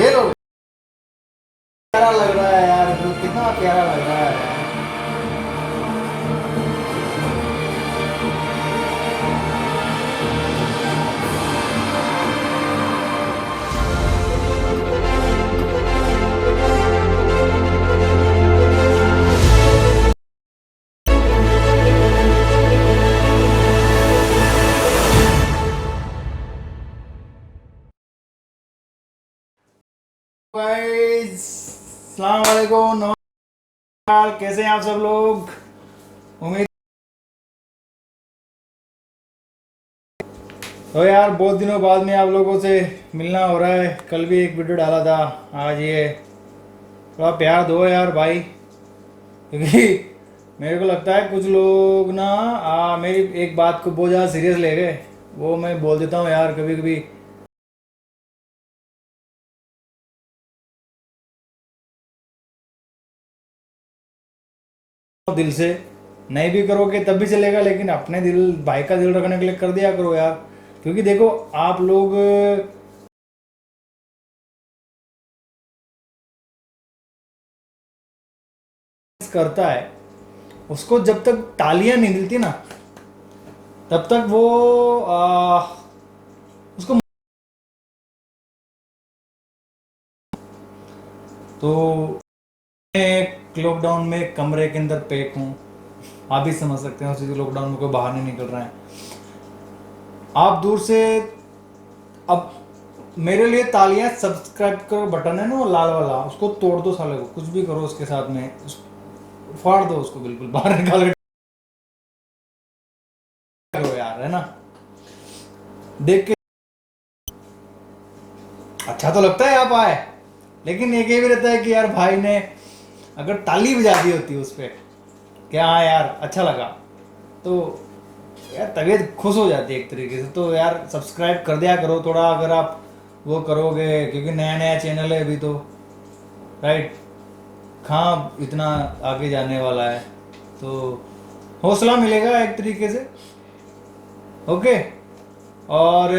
ये लो, प्यारा लग रहा है यार, कितना प्यारा लग रहा है। गाइस, अस्सलाम वालेकुम, नमस्कार, कैसे हैं आप सब लोग। उम्मीद तो यार बहुत दिनों बाद में आप लोगों से मिलना हो रहा है। कल भी एक वीडियो डाला था, आज ये थोड़ा प्यार दो यार भाई, क्योंकि मेरे को लगता है कुछ लोग ना मेरी एक बात को बहुत ज़्यादा सीरियस ले गए। वो मैं बोल देता हूँ यार, कभी कभी दिल से नहीं भी करोगे तब भी चलेगा, लेकिन अपने दिल, भाई का दिल रखने के लिए कर दिया करो यार। क्योंकि देखो आप लोग करता है, उसको जब तक तालियां नहीं मिलती ना तब तक वो उसको तो मैं लॉकडाउन में कमरे के अंदर पैक हूँ, आप भी समझ सकते हैं उसी लॉकडाउन में कोई बाहर नहीं निकल रहा है। आप दूर से, अब मेरे लिए तालियां सब्सक्राइब करो बटन है ना वो लाल वाला, उसको तोड़ दो साले को, कुछ भी करो उसके साथ में, फाड़ दो उसको, बिल्कुल बाहर निकाल के करो यार, है ना। देख के अच्छा तो लगता है आप आए, लेकिन एक ये भी रहता है कि यार भाई ने अगर ताली बजा दी होती उस पर, क्या हाँ यार अच्छा लगा, तो यार तबीयत खुश हो जाती है एक तरीके से। तो यार सब्सक्राइब कर दिया करो थोड़ा, अगर आप वो करोगे, क्योंकि नया नया चैनल है अभी तो, राइट, कहाँ इतना आगे जाने वाला है, तो हौसला मिलेगा एक तरीके से। ओके, और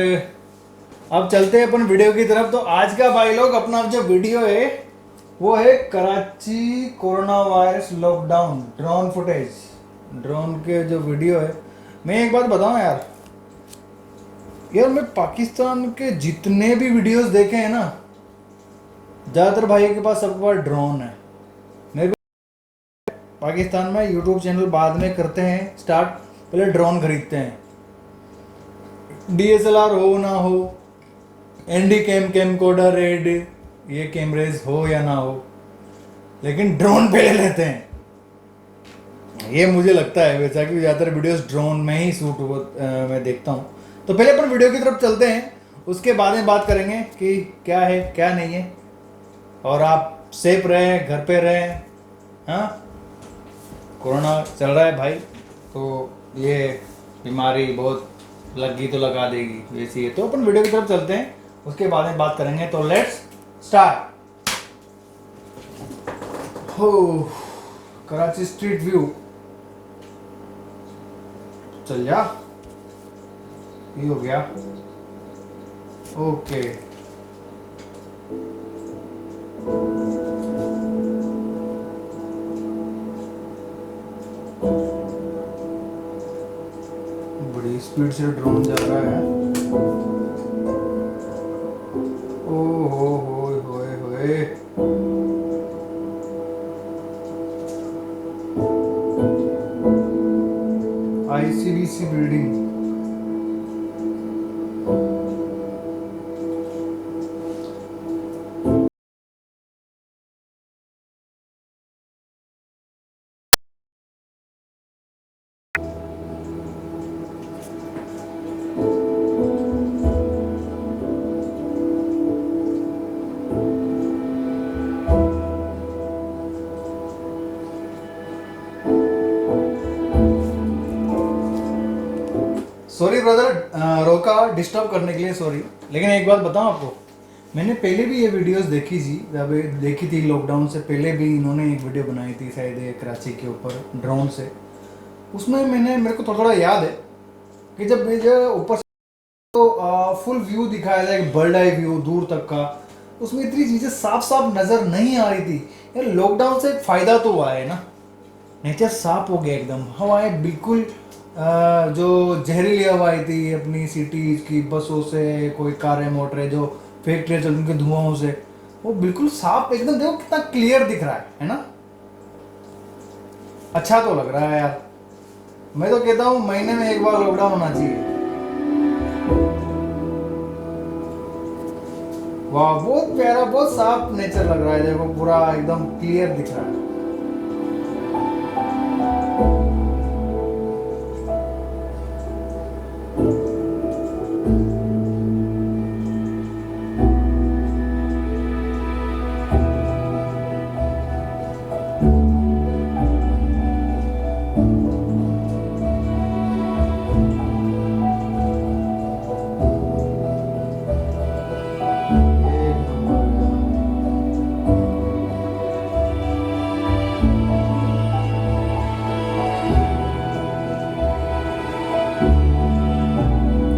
अब चलते हैं अपन वीडियो की तरफ। तो आज का भाई लोग अपना जो वीडियो है वो है Karachi corona virus lockdown drone footage, drone के जो वीडियो है। मैं एक बात बताऊं यार, मैं पाकिस्तान के जितने भी वीडियोस देखे हैं ना, ज़्यादातर भाई के पास सबके पास ड्रोन है। मेरे को पाकिस्तान में यूट्यूब चैनल बाद में करते हैं स्टार्ट, पहले ड्रोन खरीदते हैं, डीएसएलआर हो ना हो, एनडी कैमकोडर रेड, ये कैमरेज हो या ना हो, लेकिन ड्रोन पहले लेते हैं। ये मुझे लगता है वैसा कि ज़्यादातर वीडियोस ड्रोन में ही शूट हो, मैं देखता हूँ। तो पहले अपन वीडियो की तरफ चलते हैं, उसके बाद में बात करेंगे कि क्या है क्या नहीं है, और आप सेफ रहें, घर पे रहें। हाँ, कोरोना चल रहा है भाई, तो ये बीमारी बहुत लगी तो लगा देगी, वैसी है। तो अपन वीडियो की तरफ चलते हैं, उसके बाद में बात करेंगे। तो लेट्स स्टार्ट। हो, कराची स्ट्रीट व्यू, चल जा, ये हो गया, ओके। बड़ी स्पीड से ड्रोन जा रहा है, ओ हो होए होए। आईसीबीसी बिल्डिंग, सॉरी ब्रदर, रोका डिस्टर्ब करने के लिए, सॉरी। लेकिन एक बात बताऊं आपको, मैंने पहले भी ये वीडियोस देखी थी, जब देखी थी लॉकडाउन से पहले भी इन्होंने एक वीडियो बनाई थी शायद कराची के ऊपर ड्रोन से। उसमें मेरे को थोड़ा थोड़ा याद है कि जब ऊपर से तो फुल व्यू दिखाया जाए, बर्ड आई व्यू दूर तक का, उसमें इतनी चीजें साफ साफ नजर नहीं आ रही थी। यार लॉकडाउन से एक फायदा तो हुआ है ना, नेचर साफ हो गया एकदम, हवाएं बिल्कुल जो जहरीली हवाएं थी अपनी सिटीज की बसों से, कोई कारें मोटरें जो फैक्ट्रियाँ चल उनके धुआं से, वो बिल्कुल साफ एकदम, देखो कितना क्लियर दिख रहा है ना। अच्छा तो लग रहा है यार। मैं तो कहता हूँ महीने में एक बार लॉकडाउन होना चाहिए। वाह बहुत प्यारा, बहुत साफ नेचर लग रहा है, देखो पूरा एकदम क्लियर दिख रहा है। एक नंबर।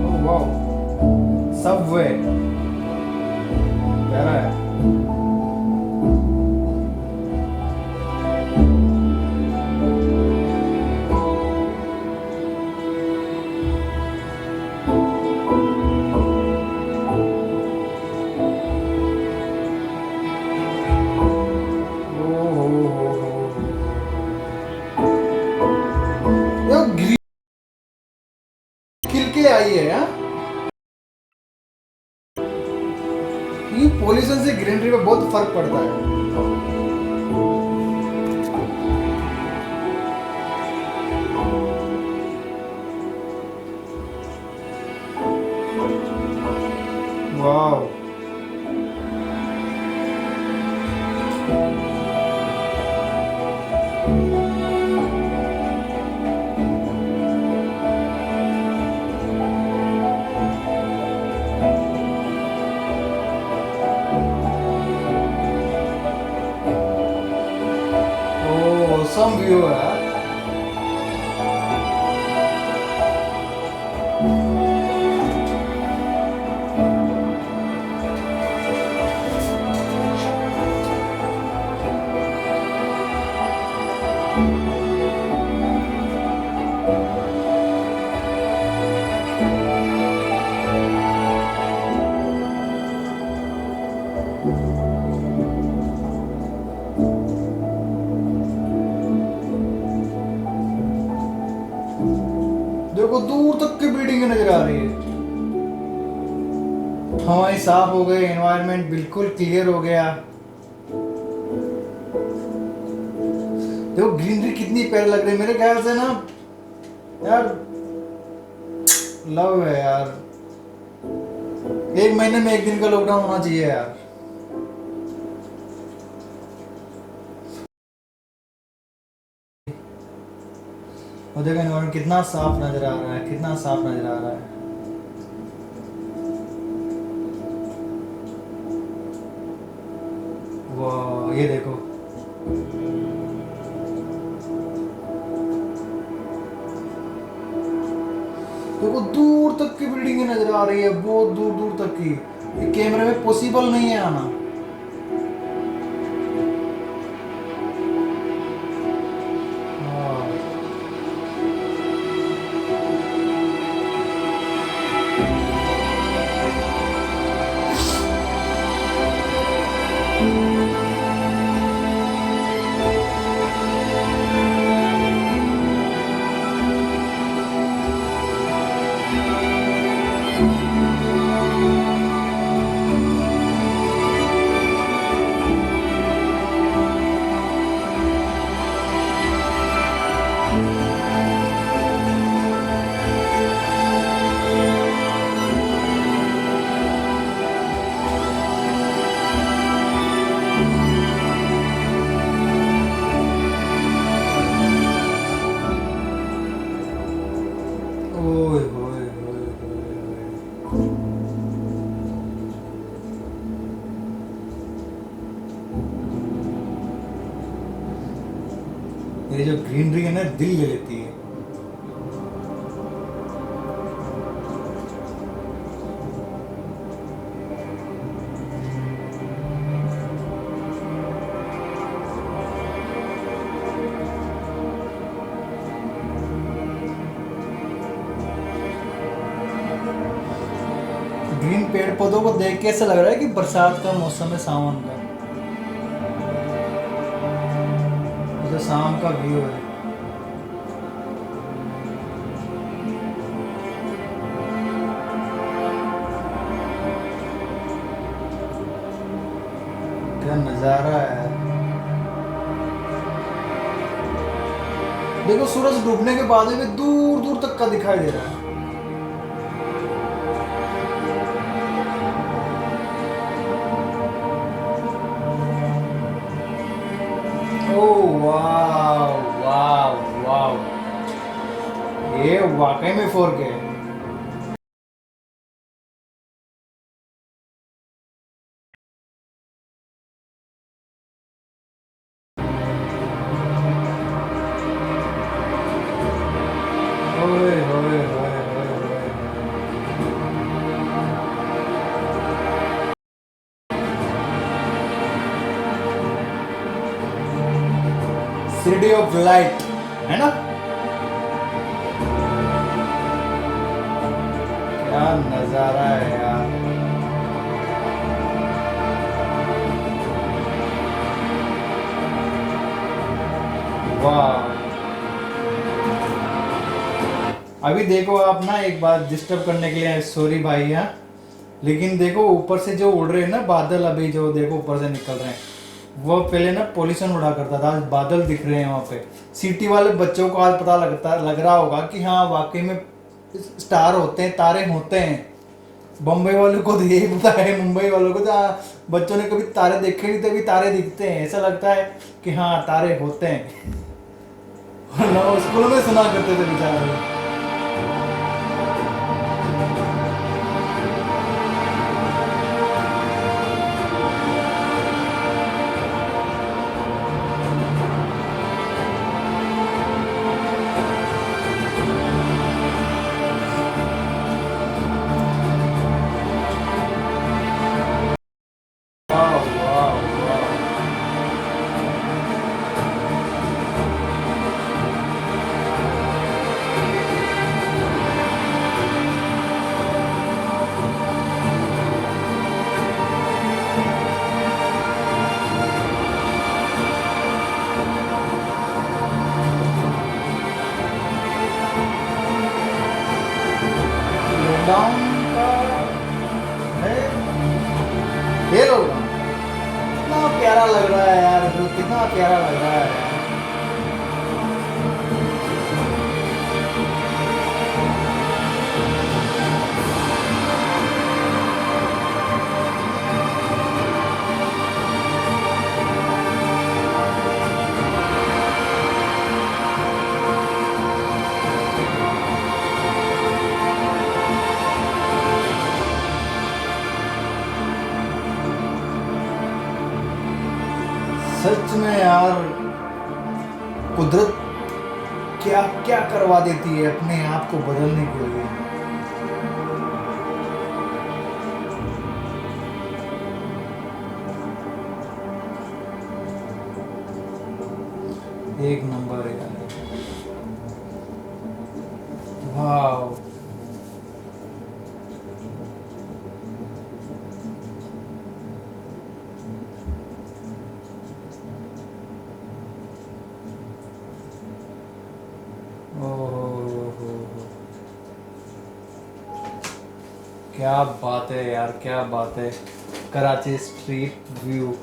ओह वाह, सबवे प्यारा है। ओ हो। देखो ग्रीन खिल के आई है यार, ये पोल्यूशन से ग्रीनरी पे बहुत फर्क पड़ता है। वाह ओ सम व्यू है। देखो दूर तक की बिल्डिंग नजर आ रही है, हवाएं साफ हो गई, एनवायरनमेंट बिल्कुल क्लियर हो गया। देखो ग्रीनरी कितनी प्यारी लग रही है, मेरे ख्याल से ना यार लव है यार। एक महीने में एक दिन का लॉकडाउन होना चाहिए यार। और देखो एनवायरनमेंट कितना साफ नजर आ रहा है, कितना साफ नजर आ रहा है। वाह ये देखो, देखो दूर तक की बिल्डिंग नजर आ रही है, बहुत दूर दूर तक की। ये कैमरे में पॉसिबल नहीं है आना। हाँ। ओए होए होए होए। ये जो ग्रीनरी है ना दिल ले लेती है। पेड़ पौधों को देख के ऐसा लग रहा है कि बरसात का मौसम है, सावन का। जो शाम का व्यू है, क्या नजारा है। देखो सूरज डूबने के बाद भी दूर दूर तक का दिखाई दे रहा है। ओह वाव वाव वाव, ये वाकई में 4K है। ओए होए होए होए होए। सिटी ऑफ लाइट, है ना? क्या नजारा है यार। वाह। अभी देखो आप ना, एक बार डिस्टर्ब करने के लिए सॉरी भाई यहाँ, लेकिन देखो ऊपर से जो उड़ रहे हैं ना बादल, अभी जो देखो ऊपर से निकल रहे हैं, वो पहले ना पोल्यूशन उड़ा करता था, आज बादल दिख रहे हैं वहाँ पे। सिटी वाले बच्चों को आज पता लग रहा होगा कि हाँ वाकई में स्टार होते हैं, तारे होते हैं। बम्बई वालों को तो यही पता है, मुंबई वालों को तो बच्चों ने कभी तारे देखे नहीं, तभी तारे दिखते हैं, ऐसा लगता है कि हाँ तारे होते हैं। ना स्कूल में सुना करते थे बेचारे। वाह वाह वाह। लॉकडाउन का है ये लॉकडाउन। कितना प्यारा लग रहा है यार, कितना प्यारा लग रहा है। सच में यार, कुदरत क्या क्या करवा देती है अपने आप को बदलने के लिए। एक नंबर है यार। वाह। ओहो, क्या बात है यार, क्या बात है। Karachi street view.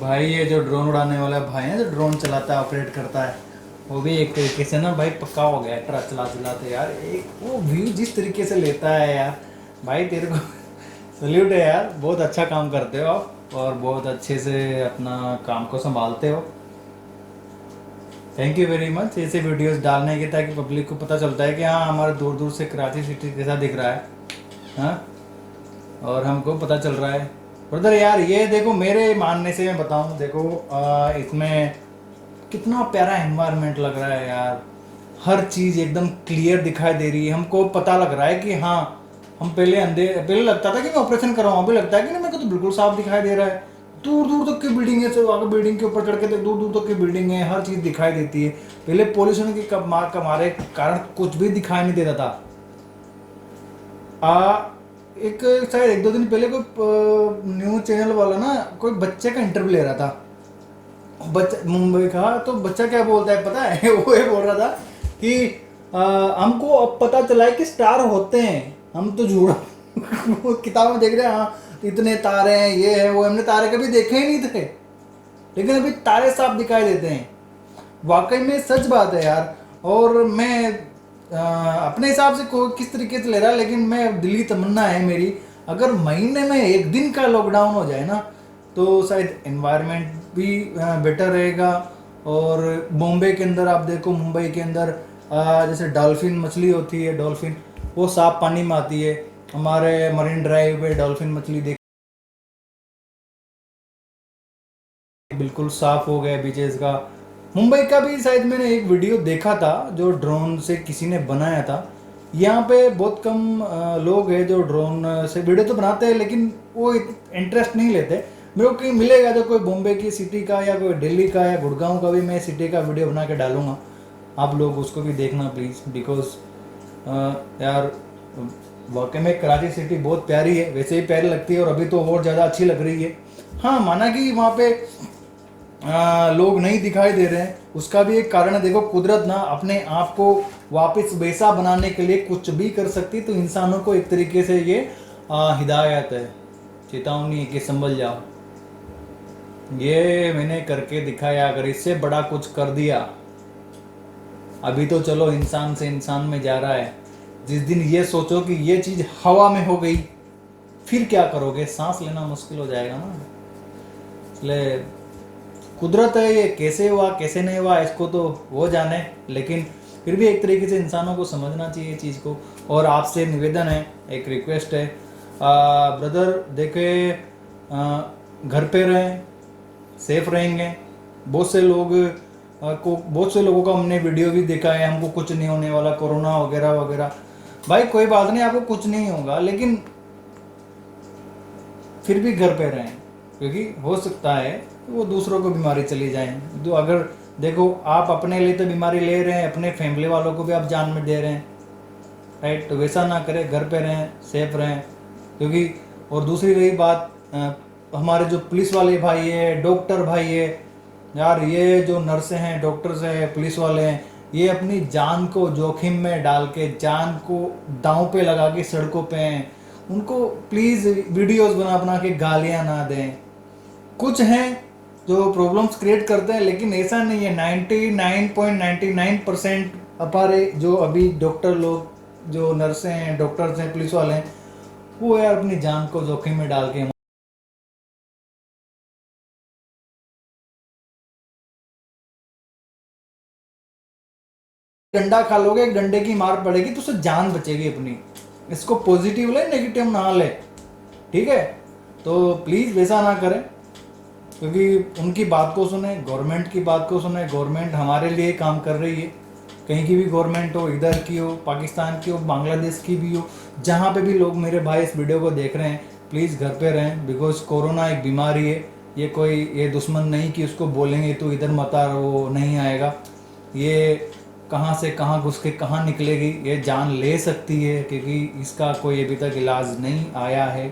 भाई ये जो ड्रोन उड़ाने वाला भाई है, जो ड्रोन चलाता है, ऑपरेट करता है, वो भी एक तरीके से ना भाई पक्का हो गया है ट्रक चला चलाते यार। एक वो व्यू जिस तरीके से लेता है यार, भाई तेरे को सल्यूट है यार, बहुत अच्छा काम करते हो आप और बहुत अच्छे से अपना काम को संभालते हो। थैंक यू वेरी मच ऐसे वीडियोस डालने के, ताकि पब्लिक को पता चलता है कि हाँ हमारे दूर दूर से कराची सिटी कैसा दिख रहा है, हाँ, और हमको पता चल रहा है। ब्रदर यार ये देखो, मेरे मानने से मैं बताऊं, देखो इसमें कितना प्यारा एनवायरनमेंट लग रहा है यार। हर चीज़ एकदम क्लियर दिखाई दे रही है, हमको पता लग रहा है कि हाँ हम पहले लगता था कि मैं ऑपरेशन कर रहा हूँ, अभी लगता है कि नहीं, मेरे को तो बिल्कुल साफ दिखाई दे रहा है। दूर दूर तक की बिल्डिंग है, आगे बिल्डिंग के ऊपर चढ़ के दूर दूर तक की बिल्डिंग है, हर चीज़ दिखाई देती है। पहले पोल्यूशन के मारे कारण कुछ भी दिखाई नहीं देता था। एक शायद 1-2 दिन पहले कोई न्यूज चैनल वाला ना कोई बच्चे का इंटरव्यू ले रहा था, बच्चा मुंबई का। तो बच्चा क्या बोलता है पता है वो ये बोल रहा था कि हमको अब पता चला है कि स्टार होते हैं, हम तो झूठ वो किताब में देख रहे हैं, हाँ इतने तारे हैं ये है वो, हमने तारे कभी देखे ही नहीं थे, लेकिन अभी तारे साफ दिखाई देते हैं। वाकई में सच बात है यार। और मैं अपने हिसाब से किस तरीके से ले रहा, लेकिन मैं दिली तमन्ना है मेरी, अगर महीने में 1 दिन का लॉकडाउन हो जाए ना तो शायद एनवायरनमेंट भी बेटर रहेगा। और बॉम्बे के अंदर आप देखो, मुंबई के अंदर जैसे डॉल्फिन मछली होती है, डॉल्फिन वो साफ पानी में आती है। हमारे मरीन ड्राइव पे डॉल्फिन मछली देख बिल्कुल साफ हो गया बीचेस का। मुंबई का भी शायद मैंने एक वीडियो देखा था जो ड्रोन से किसी ने बनाया था। यहाँ पे बहुत कम लोग हैं जो ड्रोन से वीडियो तो बनाते हैं, लेकिन वो इंटरेस्ट नहीं लेते। मेरे को कहीं मिलेगा तो कोई बॉम्बे की सिटी का या कोई दिल्ली का या गुड़गांव का भी मैं सिटी का वीडियो बना के डालूंगा, आप लोग उसको भी देखना प्लीज़। बिकॉज यार वाकई में कराची सिटी बहुत प्यारी है, वैसे ही प्यारी लगती है और अभी तो और ज़्यादा अच्छी लग रही है। हाँ माना कि वहाँ पे लोग नहीं दिखाई दे रहे हैं, उसका भी एक कारण है। देखो कुदरत ना अपने आप को वापस वैसा बनाने के लिए कुछ भी कर सकती, तो इंसानों को एक तरीके से ये हिदायत है, चेतावनी है कि संभल जाओ। ये मैंने करके दिखाया, अगर इससे बड़ा कुछ कर दिया, अभी तो चलो इंसान से इंसान में जा रहा है, जिस दिन ये सोचो कि ये चीज़ हवा में हो गई फिर क्या करोगे, सांस लेना मुश्किल हो जाएगा ना। इसलिए कुदरत है, ये कैसे हुआ कैसे नहीं हुआ इसको तो वो जाने, लेकिन फिर भी एक तरीके से इंसानों को समझना चाहिए चीज़ को। और आपसे निवेदन है, एक रिक्वेस्ट है, ब्रदर देखे घर पे रहें, सेफ रहेंगे। बहुत से लोगों का हमने वीडियो भी देखा है, हमको कुछ नहीं होने वाला, कोरोना वगैरह वगैरह। भाई कोई बात नहीं, आपको कुछ नहीं होगा, लेकिन फिर भी घर पे रहें, क्योंकि हो सकता है वो दूसरों को बीमारी चली जाए। तो अगर देखो आप अपने लिए तो बीमारी ले रहे हैं, अपने फैमिली वालों को भी आप जान में दे रहे हैं, राइट। तो वैसा ना करें, घर पे रहें, सेफ रहें। क्योंकि और दूसरी रही बात, हमारे जो पुलिस वाले भाई है, डॉक्टर भाई है यार, ये जो नर्सें हैं, डॉक्टर्स हैं, पुलिस वाले हैं, ये अपनी जान को जोखिम में डाल के, जान को दांव पे लगा के सड़कों पे हैं। उनको प्लीज़ वीडियोस बना के गालियां ना दें। कुछ हैं जो प्रॉब्लम्स क्रिएट करते हैं, लेकिन ऐसा नहीं है। 99.99% हमारे जो अभी डॉक्टर लोग, जो नर्सें हैं, डॉक्टर्स हैं, पुलिस वाले हैं, वो यार अपनी जान को जोखिम में डाल के डंडा खा लोगे, एक डंडे की मार पड़ेगी तो उससे जान बचेगी अपनी। इसको पॉजिटिव ले, नेगेटिव ना ले, ठीक है। तो प्लीज़ वैसा ना करें, क्योंकि उनकी बात को सुने, गवर्नमेंट की बात को सुने। गवर्नमेंट हमारे लिए काम कर रही है, कहीं की भी गवर्नमेंट हो, इधर की हो, पाकिस्तान की हो, बांग्लादेश की भी हो, जहाँ पे भी लोग मेरे भाई इस वीडियो को देख रहे हैं, प्लीज़ घर पे रहें। बिकॉज कोरोना एक बीमारी है, ये दुश्मन नहीं कि उसको बोलेंगे तो इधर मत आ, वो नहीं आएगा। ये कहाँ से कहाँ घुस के कहाँ निकलेगी, ये जान ले सकती है, क्योंकि इसका कोई अभी तक इलाज नहीं आया है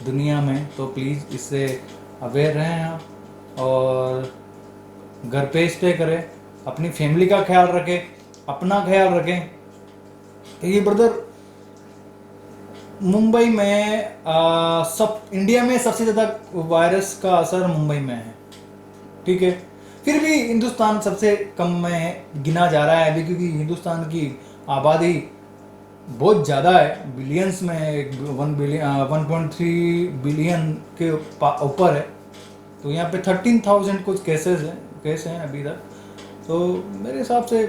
दुनिया में। तो प्लीज़ इससे अवेयर रहें आप, और घर पे स्टे करें, अपनी फैमिली का ख्याल रखें, अपना ख्याल रखें। क्योंकि ब्रदर मुंबई में सब इंडिया में सबसे ज़्यादा वायरस का असर मुंबई में है, ठीक है। फिर भी हिंदुस्तान सबसे कम में गिना जा रहा है अभी, क्योंकि हिंदुस्तान की आबादी बहुत ज़्यादा है, बिलियंस में 1.3 बिलियन के ऊपर है। तो यहाँ पे 13,000 कुछ केस हैं अभी तक। तो मेरे हिसाब से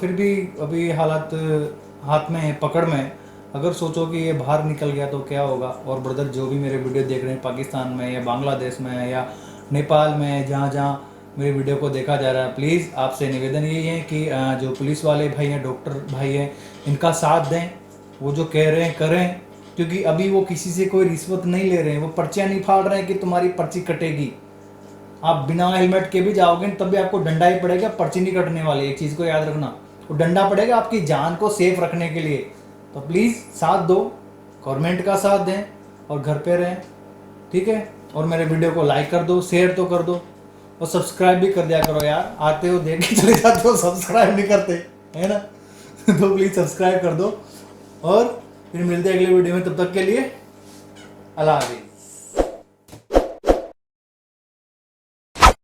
फिर भी अभी हालात हाथ में है, पकड़ में है। अगर सोचो कि ये बाहर निकल गया तो क्या होगा। और ब्रदर जो भी मेरे वीडियो देख रहे हैं पाकिस्तान में या बांग्लादेश में या नेपाल में, जहाँ जहाँ मेरे वीडियो को देखा जा रहा है, प्लीज़ आपसे निवेदन यही है कि जो पुलिस वाले भाई हैं, डॉक्टर भाई हैं, इनका साथ दें, वो जो कह रहे हैं करें। क्योंकि अभी वो किसी से कोई रिश्वत नहीं ले रहे हैं, वो पर्चियाँ नहीं फाड़ रहे हैं कि तुम्हारी पर्ची कटेगी। आप बिना हेलमेट के भी जाओगे तब भी आपको डंडा ही पड़ेगा, पर्ची नहीं कटने वाली। एक चीज़ को याद रखना, वो डंडा पड़ेगा आपकी जान को सेफ रखने के लिए। तो प्लीज़ साथ दो, गवर्नमेंट का साथ दें और घर पे रहें, ठीक है। और मेरे वीडियो को लाइक कर दो, शेयर तो कर दो और सब्सक्राइब भी कर दिया करो यार, आते हो देख के चले जाते हो, सब्सक्राइब नहीं करते, है ना। तो प्लीज़ सब्सक्राइब कर दो और फिर मिलते हैं अगले वीडियो में, तब तक के लिए अल्लाह हाफिज़।